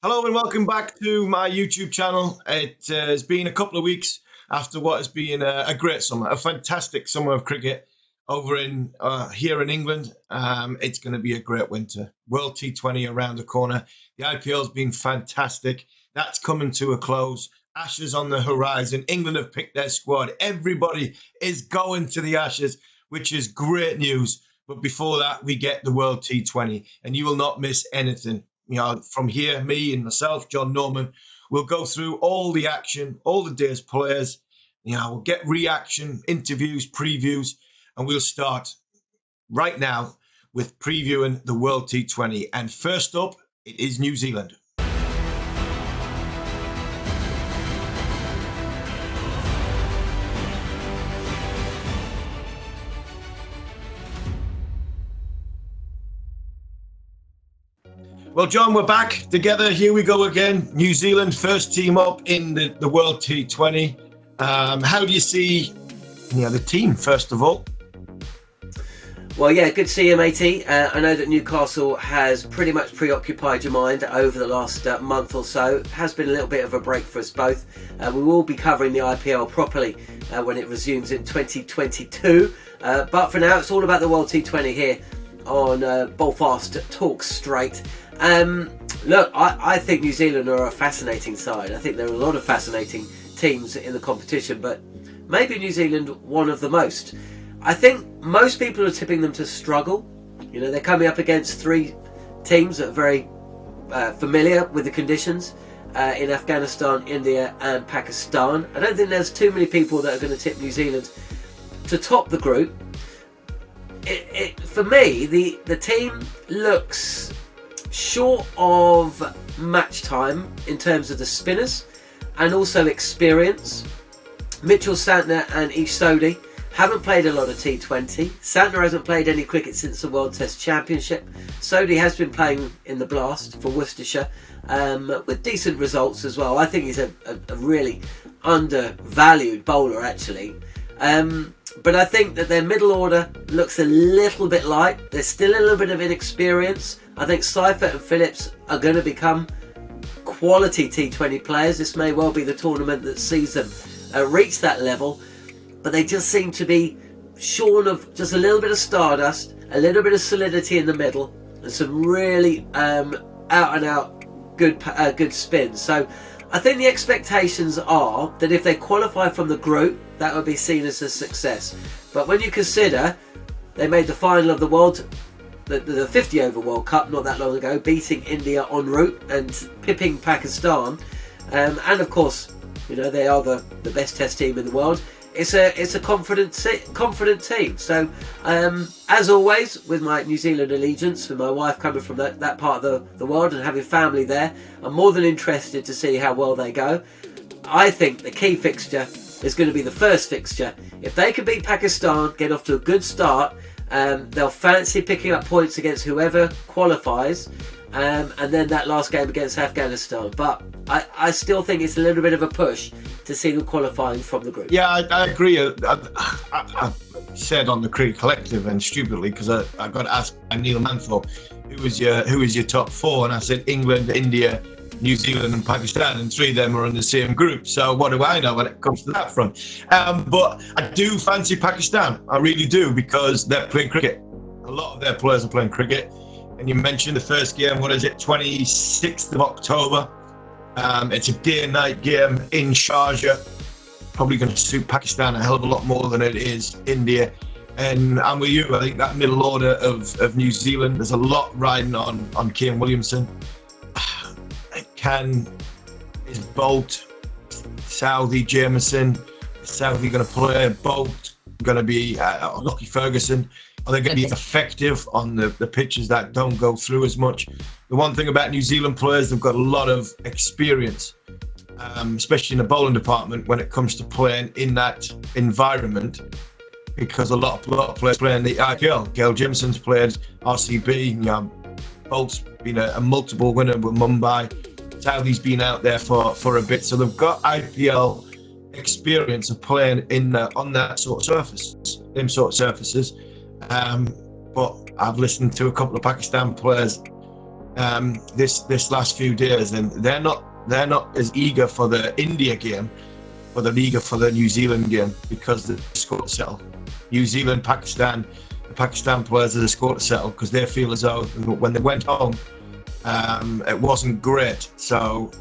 Hello and welcome back to my YouTube channel. It has been a couple of weeks after what has been a great summer, a fantastic summer of cricket over in here in England. It's going to be a great winter. World T20 around the corner. The IPL's been fantastic. That's coming to a close. Ashes on the horizon. England have picked their squad. Everybody is going to the Ashes, which is great news. But before that, we get the World T20, and you will not miss anything. From here, me and myself, John Norman, will go through all the action, all the day's players. We'll get reaction, interviews, previews, and we'll start right now with previewing the World T20. And first up, it is New Zealand. Well, John, we're back together. Here we go again. New Zealand, first team up in the World T20. How do you see the team, first of all? Well, yeah, good to see you, matey. I know that Newcastle has pretty much preoccupied your mind over the last month or so. It has been a little bit of a break for us both. We will be covering the IPL properly when it resumes in 2022. But for now, it's all about the World T20 here on Ballfast Talk Straight. Look, I think New Zealand are a fascinating side. I think there are a lot of fascinating teams in the competition, but maybe New Zealand one of the most. I think most people are tipping them to struggle. They're coming up against three teams that are very familiar with the conditions in Afghanistan, India and Pakistan. I don't think there's too many people that are going to tip New Zealand to top the group. For me, the team looks short of match time in terms of the spinners and also experience. Mitchell Santner and Ish Sodhi haven't played a lot of T20. Santner hasn't played any cricket since the World Test Championship. Sodhi has been playing in the Blast for Worcestershire with decent results as well. I think he's a really undervalued bowler, actually. But I think that their middle order looks a little bit light. There's still a little bit of inexperience. I think Seifert and Phillips are going to become quality T20 players. This may well be the tournament that sees them reach that level. But they just seem to be shorn of just a little bit of stardust, a little bit of solidity in the middle, and some really out-and-out good spins. So I think the expectations are that if they qualify from the group, that would be seen as a success. But when you consider they made the final of the the 50 over World Cup not that long ago, beating India en route and pipping Pakistan, and of course, they are the best Test team in the world. It's a confident team. So as always, with my New Zealand allegiance, with my wife coming from that part of the world and having family there, I'm more than interested to see how well they go. I think the key fixture is going to be the first fixture. If they can beat Pakistan, get off to a good start, they'll fancy picking up points against whoever qualifies, and then that last game against Afghanistan. But I still think it's a little bit of a push to see them qualifying from the group. Yeah, I agree. I said on the Cricket Collective, and stupidly, because I got asked by Neil Manthorpe, who is your top four, and I said England, India, New Zealand and Pakistan, and three of them are in the same group. So what do I know when it comes to that front? But I do fancy Pakistan. I really do, because they're playing cricket. A lot of their players are playing cricket. And you mentioned the first game, 26th of October. It's a day and night game in Sharjah. Probably going to suit Pakistan a hell of a lot more than it is India. And I'm with you. I think that middle order of New Zealand, there's a lot riding on Kane Williamson. Is Bolt, Southey, Harmison, is Southey going to play? Bolt going to be Lockie Ferguson? Are they going to be effective on the pitches that don't go through as much? The one thing about New Zealand players, they've got a lot of experience, especially in the bowling department when it comes to playing in that environment, because a lot of players play in the IPL. Gail Jimson's played RCB, Bolt's been a multiple winner with Mumbai. Southey's been out there for a bit, so they've got IPL experience of playing on that sort of surface, them sort of surfaces. But I've listened to a couple of Pakistan players, this last few days, and they're not as eager for the India game, but they're eager for the New Zealand game because they score to settle. New Zealand, Pakistan, the Pakistan players are the score to settle because they feel as though when they went home, it wasn't great. So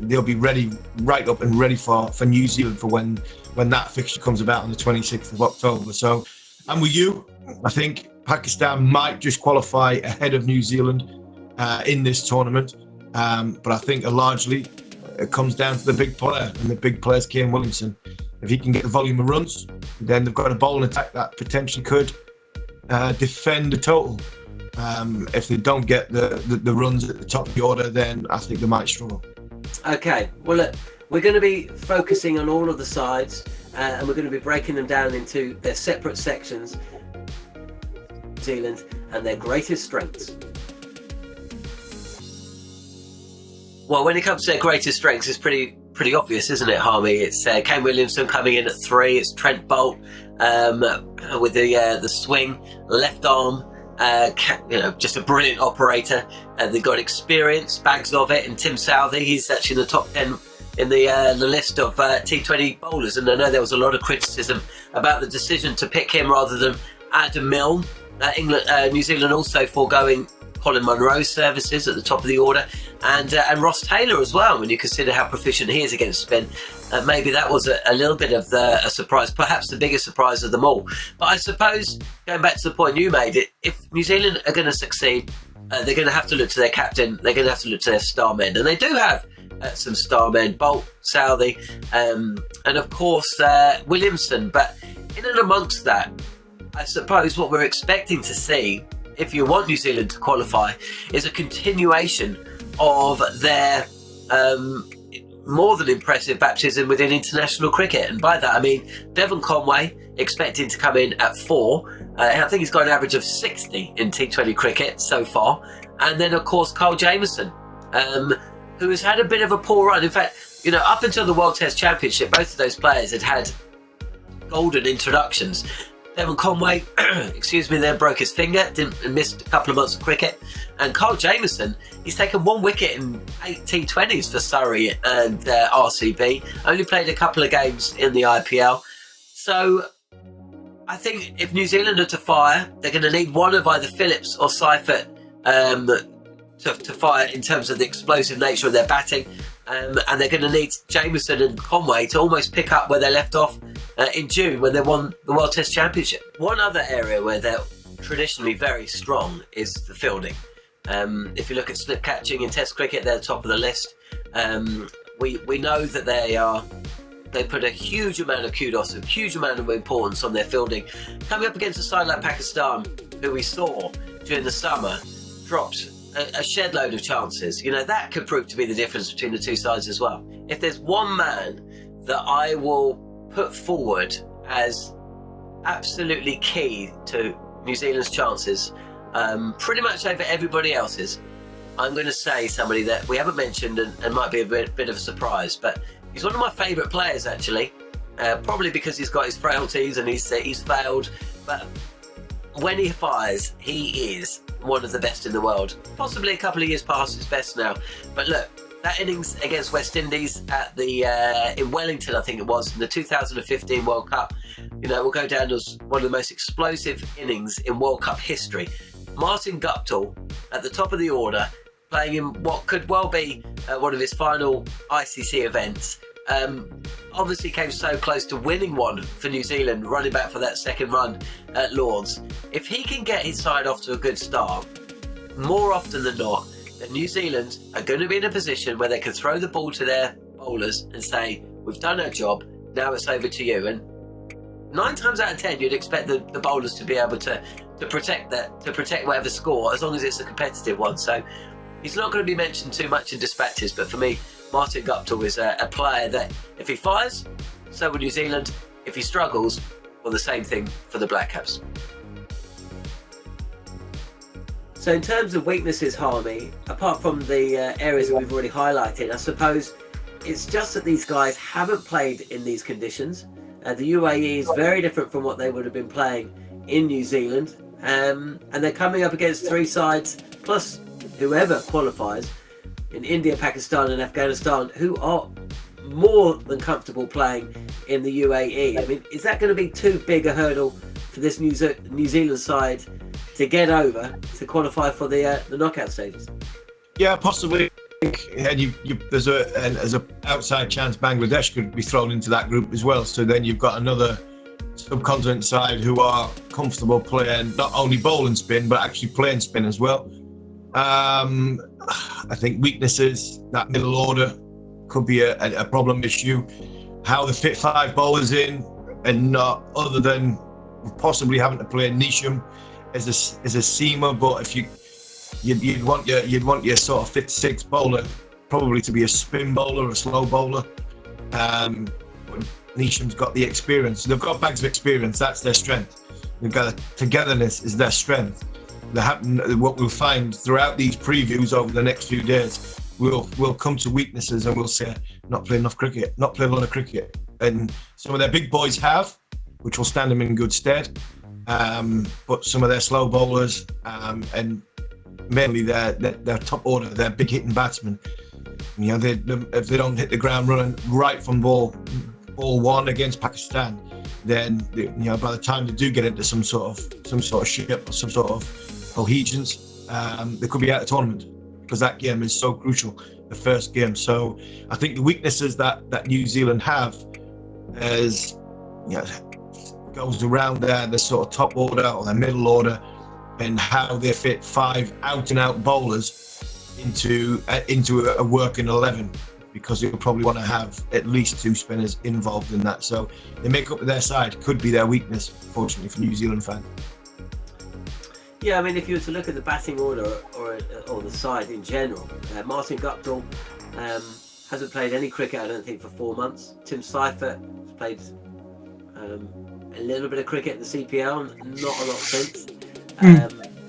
they'll be right up and ready for New Zealand for when that fixture comes about on the 26th of October. So I'm with you. I think Pakistan might just qualify ahead of New Zealand in this tournament, but I think largely it comes down to the big player, and the big player is Kane Williamson. If he can get the volume of runs, then they've got a bowling attack that potentially could defend the total. If they don't get the runs at the top of the order, then I think they might struggle. Okay, well look, we're going to be focusing on all of the sides, and we're going to be breaking them down into their separate sections. New Zealand and their greatest strengths. Well, when it comes to their greatest strengths, it's pretty obvious, isn't it, Harmy? It's Kane Williamson coming in at 3. It's Trent Boult with the swing, left arm. Just a brilliant operator. They've got experience, bags of it. And Tim Southey, he's actually in the top 10 in the list of T20 bowlers. And I know there was a lot of criticism about the decision to pick him rather than Adam Milne. New Zealand also foregoing Colin Munro's services at the top of the order, and Ross Taylor as well. When you consider how proficient he is against spin, maybe that was a little bit of a surprise, perhaps the biggest surprise of them all. But I suppose, going back to the point you made, if New Zealand are going to succeed, they're going to have to look to their captain. They're going to have to look to their star men, and they do have some star men: Boult, Southey, and of course Williamson. But in and amongst that, I suppose what we're expecting to see, if you want New Zealand to qualify, is a continuation of their more than impressive baptism within international cricket. And by that I mean Devon Conway, expected to come in at 4. I think he's got an average of 60 in T20 cricket so far. And then of course Kyle Jamieson, who has had a bit of a poor run. In fact, up until the World Test Championship, both of those players had golden introductions. Devon Conway, then broke his finger, missed a couple of months of cricket. And Kyle Jamieson, he's taken 1 wicket in 8 T20s for Surrey and RCB. Only played a couple of games in the IPL. So I think if New Zealand are to fire, they're going to need one of either Phillips or Seifert to fire in terms of the explosive nature of their batting. And they're going to need Jamieson and Conway to almost pick up where they left off in June when they won the World Test Championship. One other area where they're traditionally very strong is the fielding. If you look at slip catching in Test cricket, they're top of the list. We know that they put a huge amount of kudos, a huge amount of importance on their fielding. Coming up against a side like Pakistan, who we saw during the summer, dropped a shed load of chances. That could prove to be the difference between the two sides as well. If there's one man that I will put forward as absolutely key to New Zealand's chances, pretty much over everybody else's, I'm going to say somebody that we haven't mentioned and might be a bit of a surprise, but he's one of my favourite players actually, probably because he's got his frailties and he's failed, but when he fires, he is one of the best in the world. Possibly a couple of years past his best now. But look, that innings against West Indies at in Wellington, I think it was, in the 2015 World Cup, will go down as one of the most explosive innings in World Cup history. Martin Guptill at the top of the order, playing in what could well be one of his final ICC events. Obviously came so close to winning one for New Zealand, running back for that second run at Lords. If he can get his side off to a good start, more often than not, that New Zealand are going to be in a position where they can throw the ball to their bowlers and say, we've done our job, now it's over to you. And 9 times out of 10, you'd expect the bowlers to be able to protect whatever score, as long as it's a competitive one. So he's not going to be mentioned too much in dispatches, but for me, Martin Guptill is a player that if he fires, so will New Zealand. If he struggles, well, the same thing for the Black Caps. So in terms of weaknesses, Harmy, apart from the areas that we've already highlighted, I suppose it's just that these guys haven't played in these conditions. The UAE is very different from what they would have been playing in New Zealand. And they're coming up against 3 sides, plus whoever qualifies in India, Pakistan and Afghanistan, who are more than comfortable playing in the UAE. I mean, is that going to be too big a hurdle for this New Zealand side to get over to qualify for the knockout stages? Yeah, possibly. And there's a outside chance Bangladesh could be thrown into that group as well. So then you've got another subcontinent side who are comfortable playing not only bowl and spin, but actually playing spin as well. I think weaknesses, that middle order could be a problem issue. How they fit 5 bowlers in, and not other than possibly having to play Nisham as a seamer, but if you'd want your sort of fit 6 bowler probably to be a spin bowler, a slow bowler. Nisham's got the experience. They've got bags of experience. That's their strength. They've got togetherness is their strength. What we'll find throughout these previews over the next few days, we'll come to weaknesses and we'll say not playing enough cricket, not playing a lot of cricket, and some of their big boys have, which will stand them in good stead. But some of their slow bowlers and mainly their top order, their big hitting batsmen, if they don't hit the ground running right from ball 1 against Pakistan, then by the time they do get into some sort of ship or some sort of cohesions, they could be out of the tournament, because that game is so crucial, the first game. So I think the weaknesses that New Zealand have is goes around the sort of top order or their middle order, and how they fit 5 out-and-out bowlers into a working 11, because you'll probably want to have at least 2 spinners involved in that. So the make-up of their side could be their weakness, fortunately for New Zealand fans. Yeah, I mean, if you were to look at the batting order or the side in general, Martin Guptill hasn't played any cricket, I don't think, for 4 months. Tim Seifert has played a little bit of cricket in the CPL, not a lot since.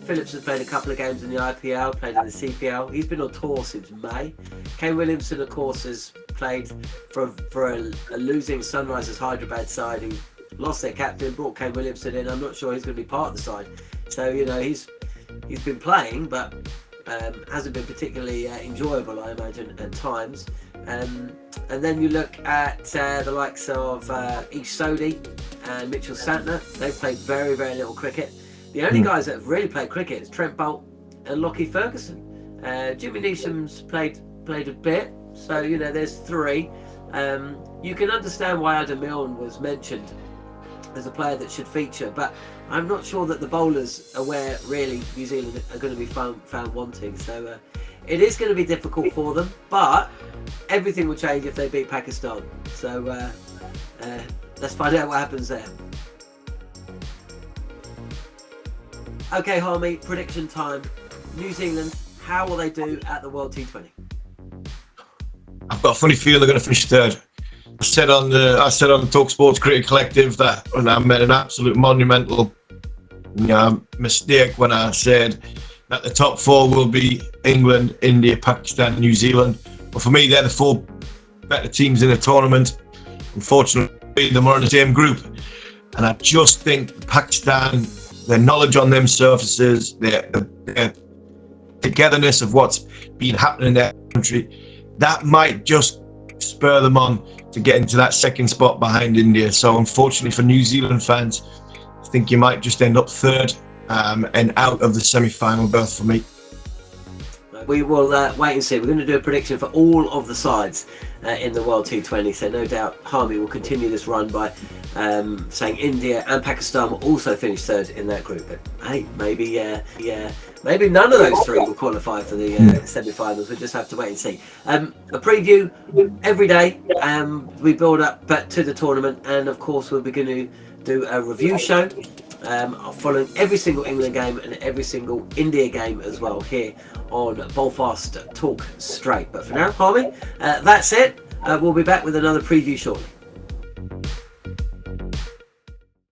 Phillips has played a couple of games in the IPL, played in the CPL. He's been on tour since May. Kane Williamson, of course, has played for a losing Sunrisers Hyderabad side who lost their captain, brought Kane Williamson in. I'm not sure he's going to be part of the side. So, he's been playing, but hasn't been particularly enjoyable, I imagine, at times. And then you look at the likes of Ish Sodhi and Mitchell Santner. They've played very, very little cricket. The only guys that have really played cricket is Trent Boult and Lockie Ferguson. Jimmy Neesham's played a bit, so there's 3. You can understand why Adam Milne was mentioned as a player that should feature, but I'm not sure that the bowlers are where really New Zealand are going to be found wanting. So it is going to be difficult for them, but everything will change if they beat Pakistan. So let's find out what happens there. Okay, Harmy, prediction time. New Zealand, how will they do at the World T20? I've got a funny feeling they're going to finish 3rd. I said on the Talk Sports Cricket Collective that when I made an absolute monumental mistake when I said that the top 4 will be England, India, Pakistan, New Zealand. But for me, they're the 4 better teams in the tournament. Unfortunately, they're more in the same group, and I just think Pakistan, their knowledge on them surfaces, their togetherness of what's been happening in their country, that might just spur them on to get into that 2nd spot behind India. So unfortunately for New Zealand fans, I think you might just end up 3rd and out of the semi-final berth for me. We will wait and see. We're going to do a prediction for all of the sides in the World T20, so no doubt Harmy will continue this run by saying India and Pakistan will also finish 3rd in that group. But hey, maybe none of those 3 will qualify for the semi-finals. We'll just have to wait and see. A preview every day. We build up to the tournament, and of course we'll be going to do a review show following every single England game and every single India game as well here on Bowlfast Talk Straight. But for now, Harmy, that's it. We'll be back with another preview shortly.